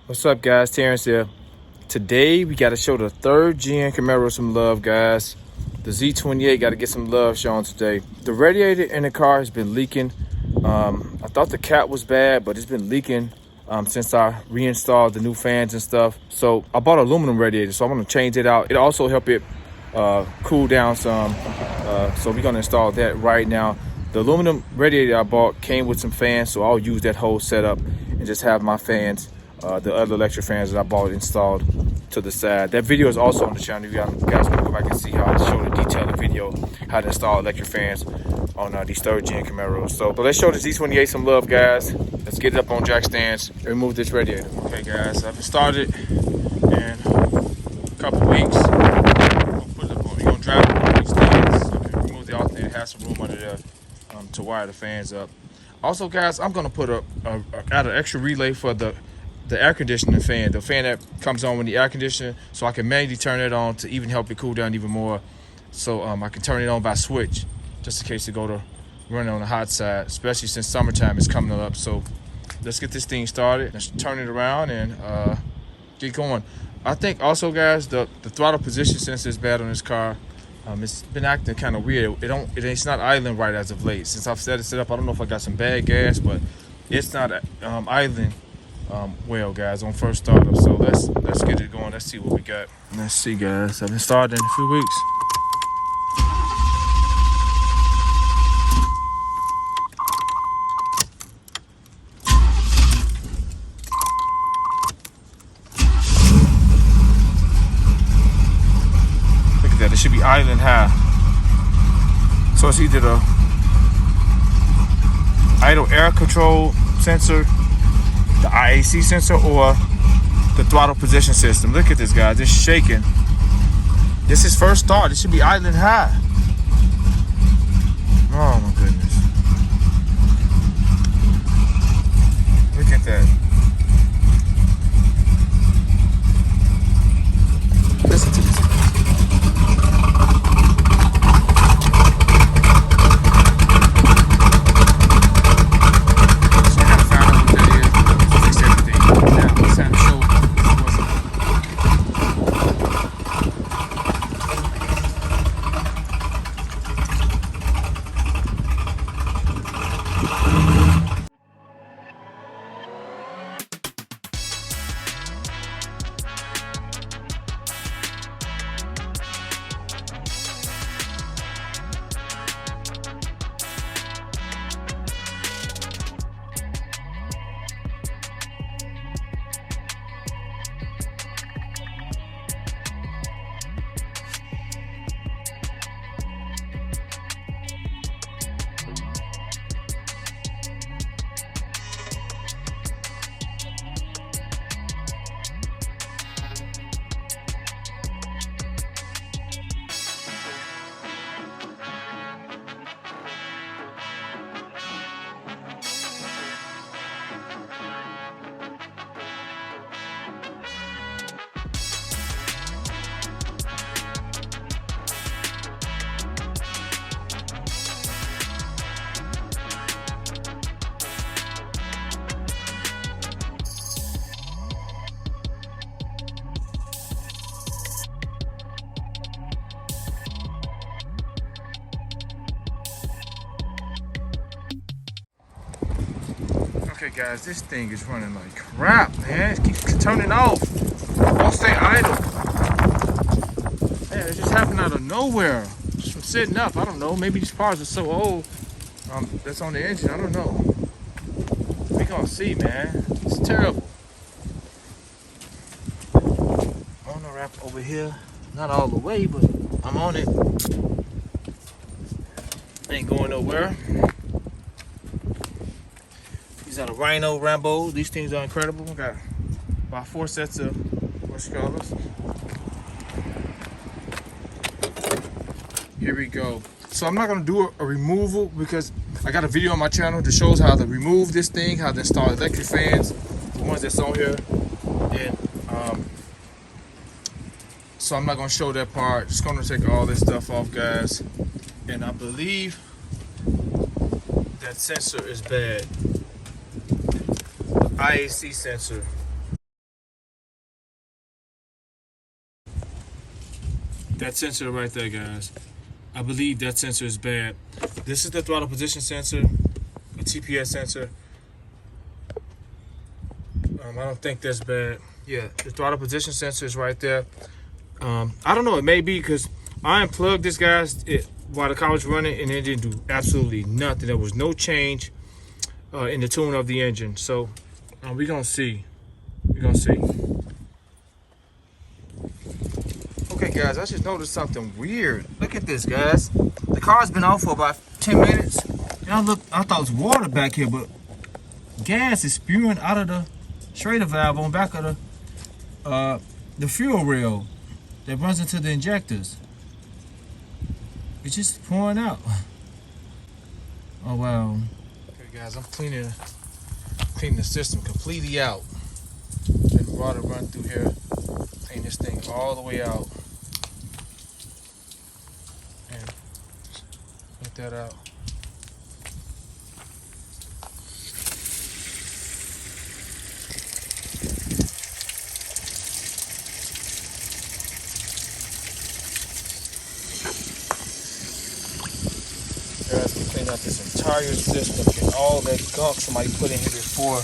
What's up, guys? Terrence here. Today we got to show the third gen Camaro some love, guys. The Z28 got to get some love shown today. The radiator in the car has been leaking. I thought the cap was bad, but it's been leaking since I reinstalled the new fans and stuff. So I bought an aluminum radiator, so I'm gonna change it out. It'll also help it cool down some. So we're gonna install that right now. The aluminum radiator I bought came with some fans, so I'll use that whole setup and just have my fans, the other electric fans that I bought, installed to the side. That video is also on the channel. You guys can go back and see how I show the detailed video, how to install electric fans on these third gen Camaros. So, but let's show the Z28 some love, guys. Let's get it up on jack stands and remove this radiator. Okay, guys, I've started in a couple weeks. We're gonna drive it on these stands. So I can remove the alternator, have some room under there to wire the fans up. Also, guys, I'm gonna put add an extra relay for the air conditioning fan, the fan that comes on when the air conditioner, so I can manually turn it on to even help it cool down even more. So I can turn it on by switch, just in case it go to run on the hot side, especially since summertime is coming up. So let's get this thing started. Let's turn it around and get going. I think also, guys, the throttle position sensor is bad on this car. It's been acting kind of weird. It's not idling right as of late. Since I've set it up, I don't know if I got some bad gas, but it's not idling well, guys, on first startup. So let's get it going. Let's see what we got. Let's see, guys. I've been starting in a few weeks. Look at that. It should be idling high. So it's either the idle air control sensor, the IAC sensor, or the throttle position system. Look at this, guys. It's shaking. This is first start. It should be idling high. Oh my goodness. Look at that. Listen to this. Okay, guys, this thing is running like crap, man. It keeps turning off. Don't stay idle. Man, it just happened out of nowhere. Just from sitting up. I don't know. Maybe these parts are so old that's on the engine. I don't know. We gonna see, man. It's terrible. On the wrap over here. Not all the way, but I'm on it. Ain't going nowhere. These are the Rhino Rambo. These things are incredible. We got about 4 sets of brush colors. Here we go. So I'm not gonna do a removal because I got a video on my channel that shows how to remove this thing, how to install electric fans, the ones that's on here. And so I'm not gonna show that part. Just gonna take all this stuff off, guys. And I believe that sensor is bad. IAC sensor. That sensor right there, guys. I believe that sensor is bad. This is the throttle position sensor, a TPS sensor. I don't think that's bad. Yeah, the throttle position sensor is right there. I don't know, it may be because I unplugged this, guys, while the car was running, and it didn't do absolutely nothing. There was no change in the tune of the engine. So we're gonna see. We're gonna see. Okay, guys, I just noticed something weird. Look at this, guys. The car's been off for about 10 minutes. And I thought it was water back here, but gas is spewing out of the Schrader valve on back of the fuel rail that runs into the injectors. It's just pouring out. Oh wow. Okay, guys, I'm cleaning the system completely out. Let water run through here. Clean this thing all the way out. And get that out. Guys, we cleaned out this entire system and all that gunk somebody put in here before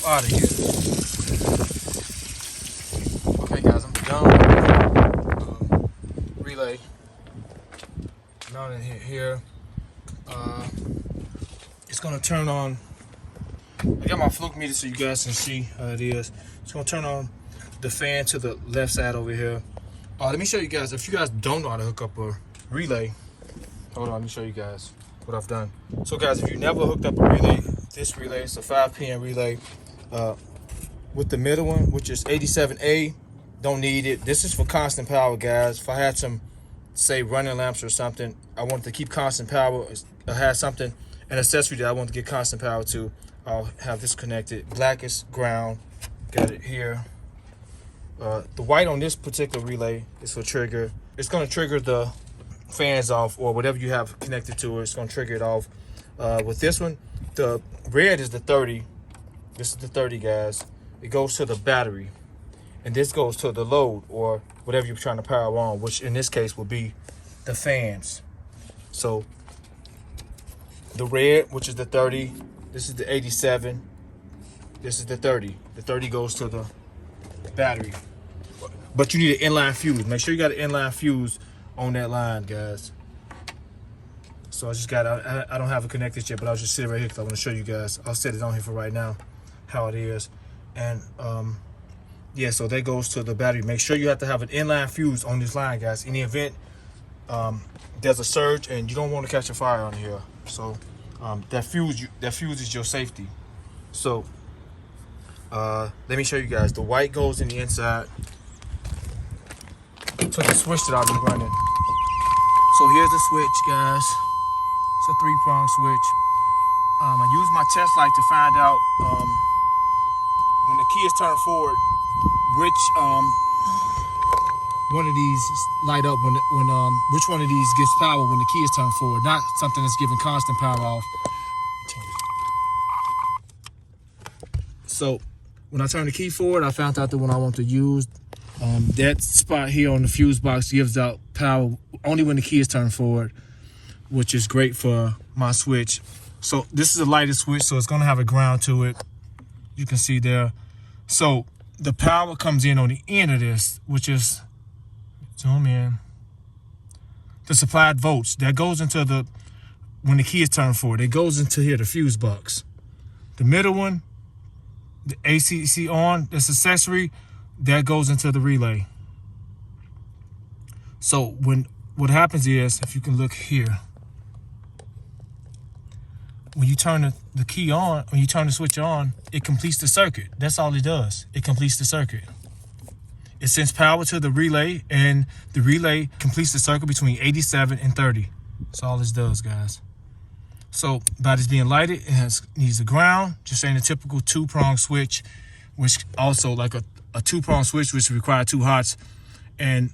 out of here. Okay, guys, I'm done with relay. Down in here. It's gonna turn on. I got my fluke meter so you guys can see how it is. It's gonna turn on the fan to the left side over here. Let me show you guys. If you guys don't know how to hook up a relay, hold on, let me show you guys what I've done. So guys, if you never hooked up a relay, this relay is a 5 pin relay with the middle one, which is 87A. Don't need it. This is for constant power, guys. If I had some, say, running lamps or something, I wanted to keep constant power. I had something, an accessory that I want to get constant power to, I'll have this connected. Black is ground. Got it here. The white on this particular relay is for trigger. It's going to trigger the fans off or whatever you have connected to it. It's going to trigger it off. With this one, the red is the 30. This is the 30, guys. It goes to the battery. And this goes to the load or whatever you're trying to power on, which in this case will be the fans. So the red, which is the 30, this is the 87, this is the 30. The 30 goes to the battery. But you need an inline fuse. Make sure you got an inline fuse on that line, guys. So I just got, I don't have it connected yet, but I'll just sit it right here because I want to show you guys. I'll set it on here for right now, how it is. And yeah, so that goes to the battery. Make sure you have to have an inline fuse on this line, guys. In the event there's a surge and you don't want to catch a fire on here. So that fuse is your safety. So let me show you guys. The white goes in the inside. So the switch that I'll be running. So here's the switch, guys. It's a 3-prong switch. I use my test light to find out when the key is turned forward, which one of these light up when which one of these gives power when the key is turned forward, not something that's giving constant power off. So when I turn the key forward, I found out the one I want to use. That spot here on the fuse box gives out power only when the key is turned forward, which is great for my switch. So this is a lighted switch, so it's going to have a ground to it. You can see there. So the power comes in on the end of this, which is, zoom in, the supplied volts. That goes into the, when the key is turned forward, it goes into here, the fuse box. The middle one, the ACC on, this accessory, that goes into the relay. So what happens is, if you can look here, when you turn the key on, when you turn the switch on, it completes the circuit. That's all it does. It completes the circuit. It sends power to the relay, and the relay completes the circuit between 87 and 30. That's all this does, guys. So by this being lighted, it needs a ground, just saying a typical 2-prong switch, which also like a 2-prong switch, which requires 2 hots. And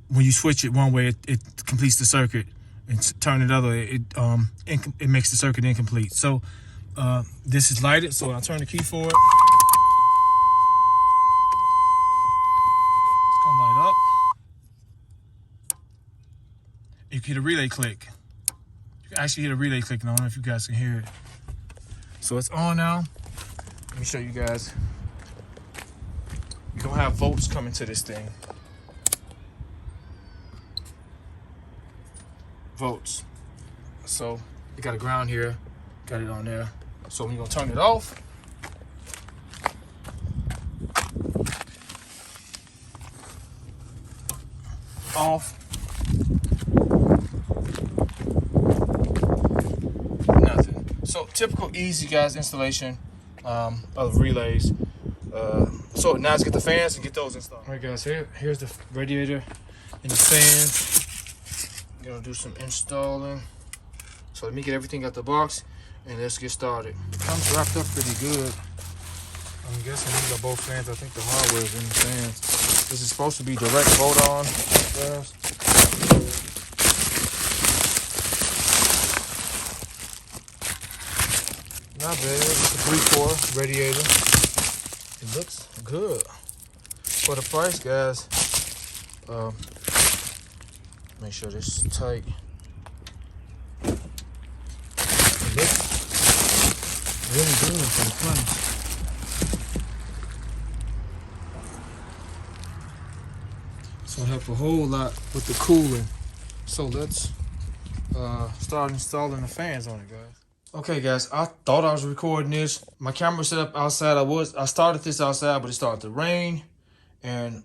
when you switch it one way, it completes the circuit, and turn it other way, it makes the circuit incomplete. So this is lighted, so I'll turn the key forward. It's you can hit a relay click. You can actually hit a relay click, and I don't know if you guys can hear it. So it's on now. Let me show you guys. You're gonna have volts coming to this thing. Volts. So you got a ground here, got it on there. So when you're gonna turn it off, nothing. So typical easy, guys, installation of relays. So now let's get the fans and get those installed. All right, guys, here's the radiator and the fans. I'm gonna do some installing. So let me get everything out the box and let's get started. Comes wrapped up pretty good. I'm guessing these are both fans. I think the hardware is in the fans. This is supposed to be direct bolt on. Not bad. It's a 3-core radiator. It looks good for the price, guys. Make sure this is tight. It looks really good for the price. So it helps a whole lot with the cooling. So let's start installing the fans on it, guys. Okay, guys, I thought I was recording this. My camera set up outside. I started this outside, but it started to rain, and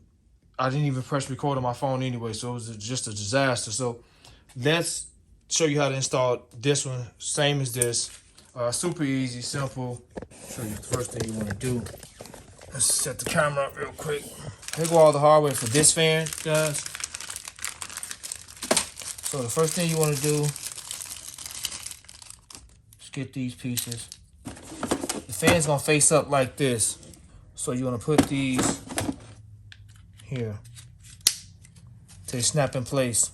I didn't even press record on my phone anyway, so it was just a disaster. So let's show you how to install this one, same as this. Super easy, simple. Show you the first thing you want to do. Let's set the camera up real quick. Here go all the hardware for this fan, guys. So the first thing you want to do is get these pieces. The fan's gonna face up like this. So you want to put these here to snap in place.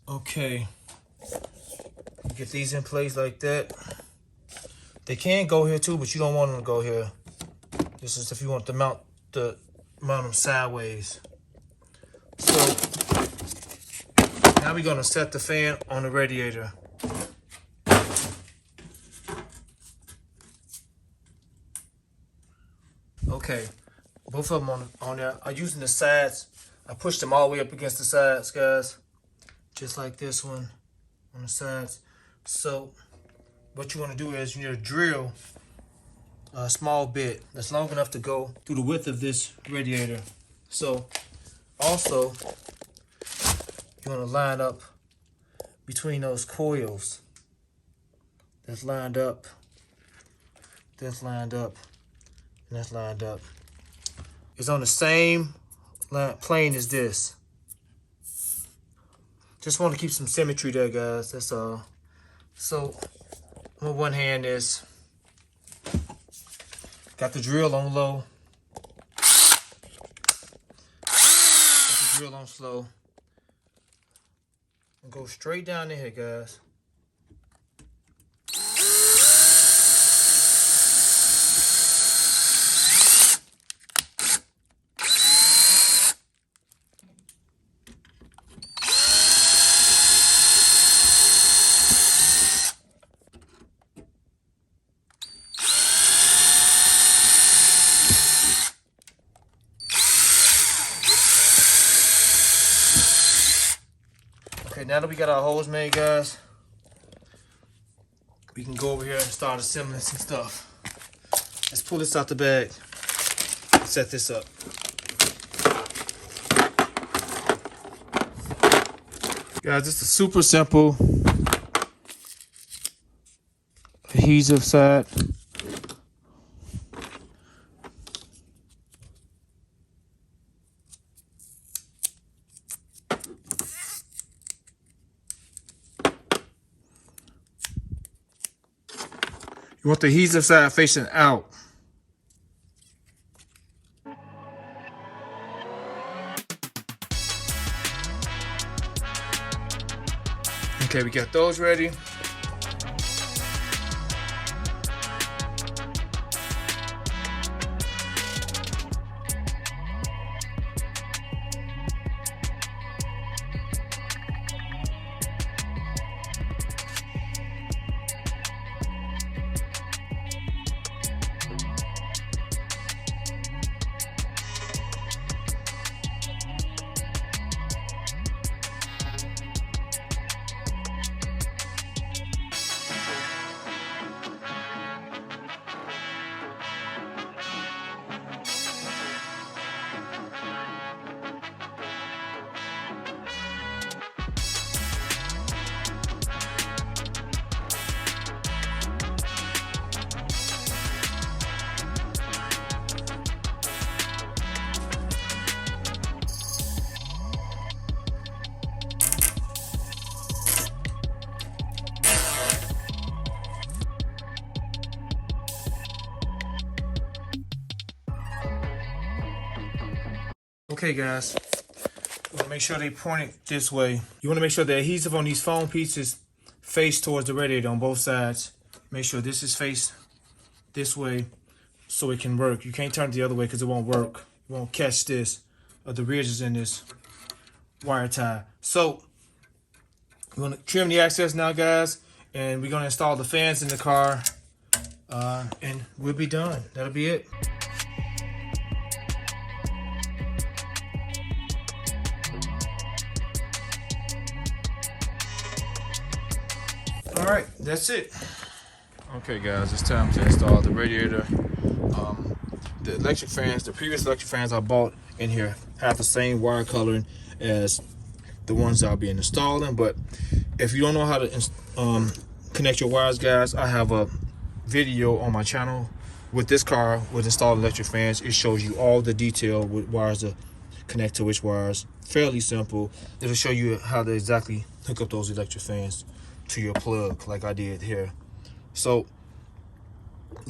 Okay, get these in place like that. They can go here too, but you don't want them to go here. This is if you want to mount them sideways. So now we're gonna set the fan on the radiator. Okay, both of them on there. I'm using the sides. I pushed them all the way up against the sides, guys. Just like this one on the sides. So what you want to do is you need to drill a small bit that's long enough to go through the width of this radiator. So also you want to line up between those coils. That's lined up, that's lined up, and that's lined up. It's on the same plane as this. Just want to keep some symmetry there, guys. That's all. So, with one hand is got the drill on low. Got the drill on slow. And go straight down in here, guys. Okay, now that we got our holes made, guys, we can go over here and start assembling some stuff. Let's pull this out the bag and set this up. Guys, this is super simple adhesive side. You want the adhesive side facing out. Okay, we got those ready. Okay guys, you want to make sure they point it this way. You want to make sure the adhesive on these foam pieces face towards the radiator on both sides. Make sure this is faced this way so it can work. You can't turn it the other way because it won't work. It won't catch this, the ridges in this wire tie. So we're going to trim the access now guys, and we're going to install the fans in the car, and we'll be done. That'll be it. Alright, that's it. Okay guys, it's time to install the radiator. The electric fans, the previous electric fans I bought in here have the same wire coloring as the ones I'll be installing, but if you don't know how to connect your wires guys, I have a video on my channel with this car with installed electric fans. It shows you all the detail with wires to connect to which wires. Fairly simple. It'll show you how to exactly hook up those electric fans to your plug like I did here. So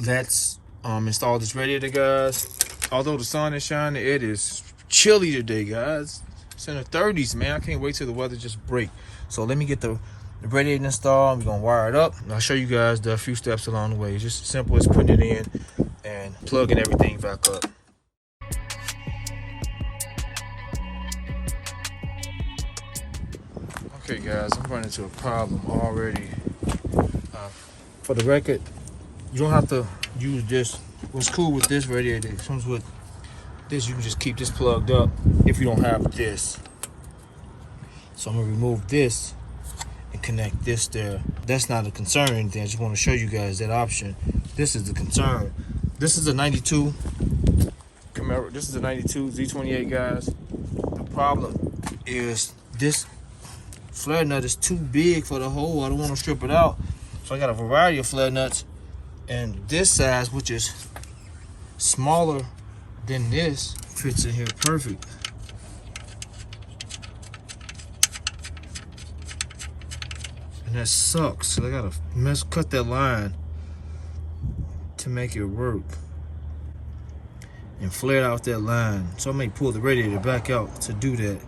let's install this radiator guys. Although the sun is shining, it is chilly today guys. It's in the 30s, man. I can't wait till the weather just break. So let me get the radiator installed. We're gonna wire it up and I'll show you guys the few steps along the way. It's just as simple as putting it in and plugging everything back up. Okay guys, I'm running into a problem already. For the record, you don't have to use this. What's cool with this radiator, it comes with this, you can just keep this plugged up if you don't have this. So I'm gonna remove this and connect this there. That's not a concern or anything, I just wanna show you guys that option. This is the concern. This is a 92 Camaro, this is a 92 Z28 guys. The problem is this flare nut is too big for the hole. I don't want to strip it out, so I got a variety of flare nuts, and this size, which is smaller than this, fits in here perfect. And that sucks, so I gotta cut that line to make it work and flare out that line. So I may pull the radiator back out to do that.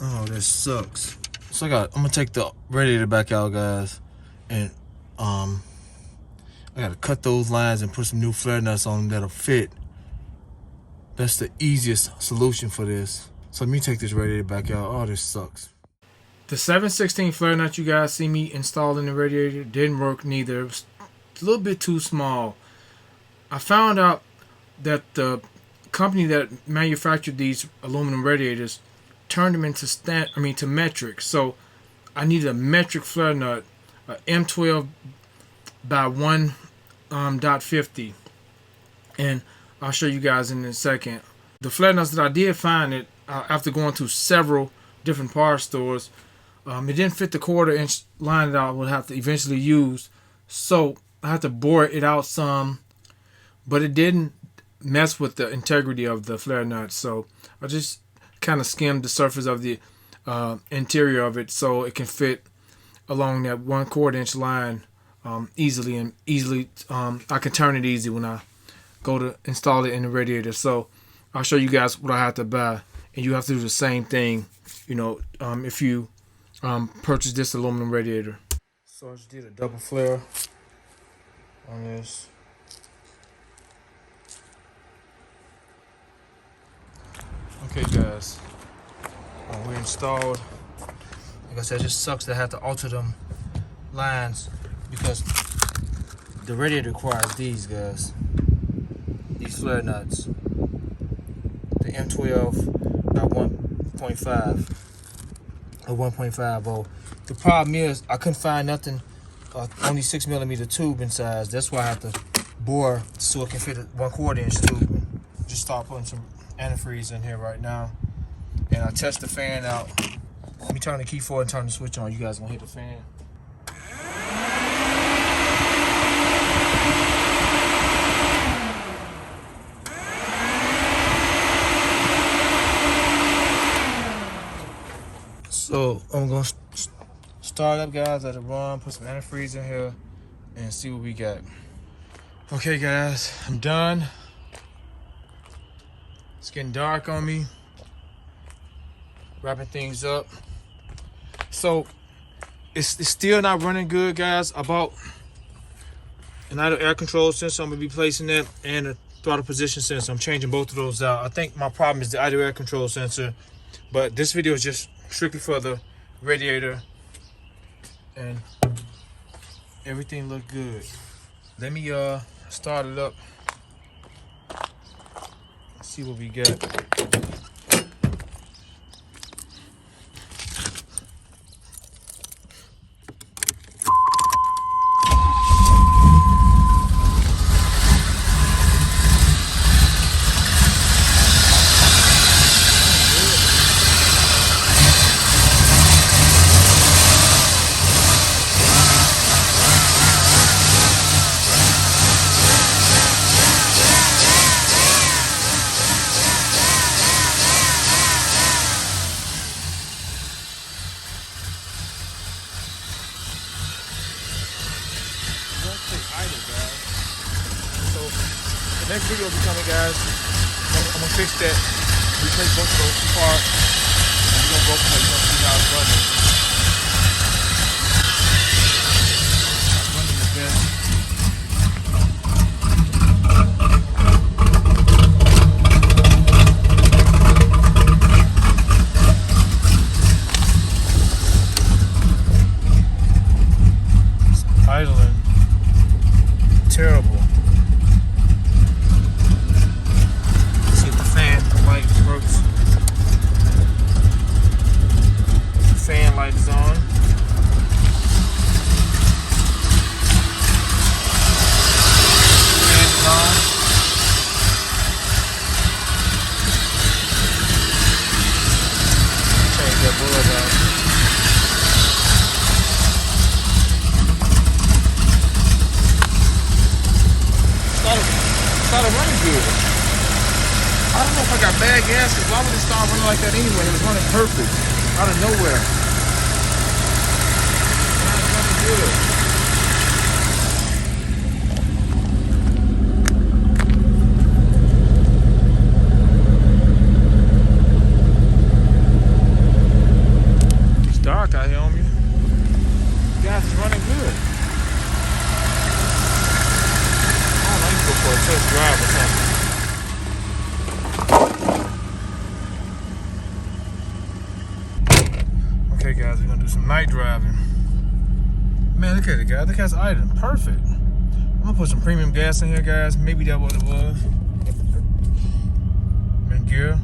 Oh, that sucks. So I'm gonna take the radiator back out, guys, and I gotta cut those lines and put some new flare nuts on them that'll fit. That's the easiest solution for this. So let me take this radiator back out. Oh, this sucks. The 7/16 flare nut you guys see me installing the radiator didn't work neither. It was a little bit too small. I found out that the company that manufactured these aluminum radiators turned them into to metric. So I needed a metric flare nut, a M12 by 1.50, and I'll show you guys in a second. The flare nuts that I did find after going to several different power stores, it didn't fit the 1/4 inch line that I would have to eventually use, so I had to bore it out some, but it didn't mess with the integrity of the flare nut. So I just kind of skimmed the surface of the interior of it so it can fit along that 1/4 inch line easily, and I can turn it easy when I go to install it in the radiator. So I'll show you guys what I have to buy, and you have to do the same thing, you know, if you purchased this aluminum radiator. So I just did a double flare on this. Okay guys, we installed. Like I said, it just sucks to have to alter them lines because the radiator requires these guys, these flare nuts, the M12 by 1.5 or 1.50. The problem is I couldn't find nothing, only 6mm tube in size. That's why I have to bore so it can fit a 1/4 inch tube. Just start putting some antifreeze in here right now, and I test the fan out. Let me turn the key forward and turn the switch on. You guys gonna hit the fan. So I'm gonna start up, guys. Let it run. Put some antifreeze in here and see what we got. Okay, guys, I'm done. It's getting dark on me. Wrapping things up. So it's still not running good, guys. I bought an idle air control sensor. I'm gonna be placing that, and a throttle position sensor. I'm changing both of those out. I think my problem is the idle air control sensor, but this video is just strictly for the radiator, and everything looked good. Let me start it up. See what we got. The next video will be coming, guys. I'm gonna fix that. Replace both of those two parts. And we're gonna go from there. You're gonna see how it's running. It's running the best. It's idling. Terrible. Fan light is on. Fan is on. Change that bulb out. Started running good. I don't know if I got bad gas, because why would it start running like that anyway? It was running perfect. Out of nowhere. That's running good. It's dark out here on me. Gas is running good. I don't know, I need to go for a test drive or something. Okay guys, we're gonna do some night driving. Man, look at it, guys. Look at it's idling. Perfect. I'm gonna put some premium gas in here, guys. Maybe that's what it was. And gear.